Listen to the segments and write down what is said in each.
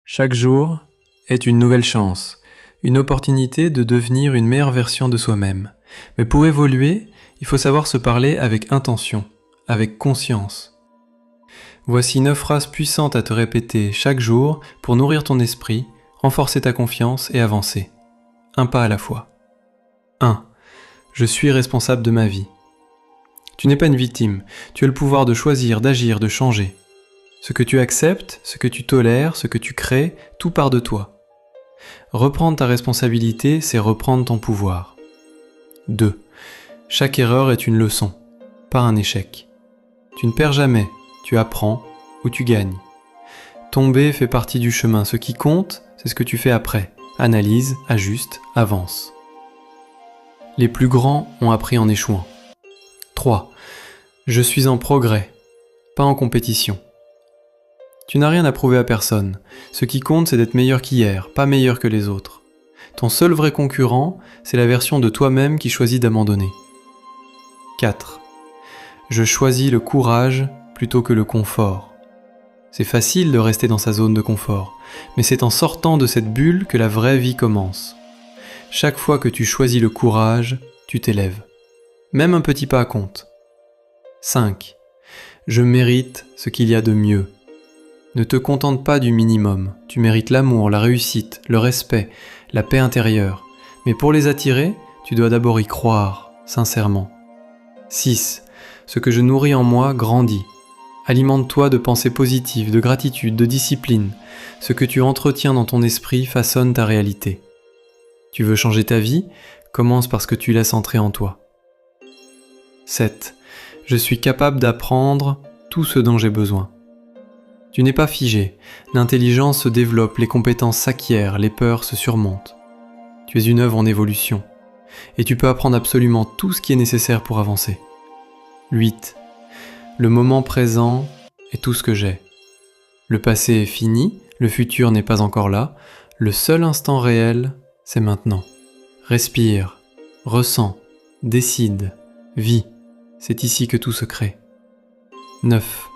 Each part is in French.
Chaque jour est une nouvelle chance, une opportunité de devenir une meilleure version de soi-même. Mais pour évoluer, il faut savoir se parler avec intention, avec conscience. Voici 9 phrases puissantes à te répéter chaque jour pour nourrir ton esprit, renforcer ta confiance et avancer. Un pas à la fois. 1. Je suis responsable de ma vie. Tu n'es pas une victime, tu as le pouvoir de choisir, d'agir, de changer. Ce que tu acceptes, ce que tu tolères, ce que tu crées, tout part de toi. Reprendre ta responsabilité, c'est reprendre ton pouvoir. 2. Chaque erreur est une leçon, pas un échec. Tu ne perds jamais, tu apprends ou tu gagnes. Tomber fait partie du chemin, ce qui compte, c'est ce que tu fais après. Analyse, ajuste, avance. Les plus grands ont appris en échouant. 3. Je suis en progrès, pas en compétition. Tu n'as rien à prouver à personne. Ce qui compte, c'est d'être meilleur qu'hier, pas meilleur que les autres. Ton seul vrai concurrent, c'est la version de toi-même qui choisit d'abandonner. 4. Je choisis le courage plutôt que le confort. C'est facile de rester dans sa zone de confort, mais c'est en sortant de cette bulle que la vraie vie commence. Chaque fois que tu choisis le courage, tu t'élèves. Même un petit pas compte. 5. Je mérite ce qu'il y a de mieux. Ne te contente pas du minimum, tu mérites l'amour, la réussite, le respect, la paix intérieure. Mais pour les attirer, tu dois d'abord y croire, sincèrement. 6. Ce que je nourris en moi grandit. Alimente-toi de pensées positives, de gratitude, de discipline. Ce que tu entretiens dans ton esprit façonne ta réalité. Tu veux changer ta vie? Commence par ce que tu laisses entrer en toi. 7. Je suis capable d'apprendre tout ce dont j'ai besoin. Tu n'es pas figé, l'intelligence se développe, les compétences s'acquièrent, les peurs se surmontent. Tu es une œuvre en évolution, et tu peux apprendre absolument tout ce qui est nécessaire pour avancer. 8. Le moment présent est tout ce que j'ai. Le passé est fini, le futur n'est pas encore là, le seul instant réel, c'est maintenant. Respire, ressens, décide, vis, c'est ici que tout se crée. 9.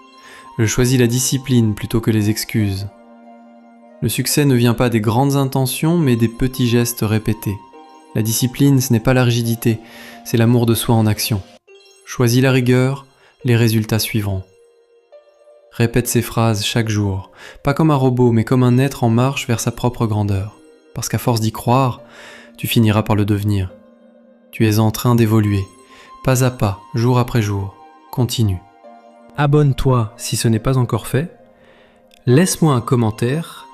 Je choisis la discipline plutôt que les excuses. Le succès ne vient pas des grandes intentions, mais des petits gestes répétés. La discipline, ce n'est pas la rigidité, c'est l'amour de soi en action. Choisis la rigueur, les résultats suivront. Répète ces phrases chaque jour, pas comme un robot, mais comme un être en marche vers sa propre grandeur. Parce qu'à force d'y croire, tu finiras par le devenir. Tu es en train d'évoluer, pas à pas, jour après jour. Continue. Abonne-toi si ce n'est pas encore fait, laisse-moi un commentaire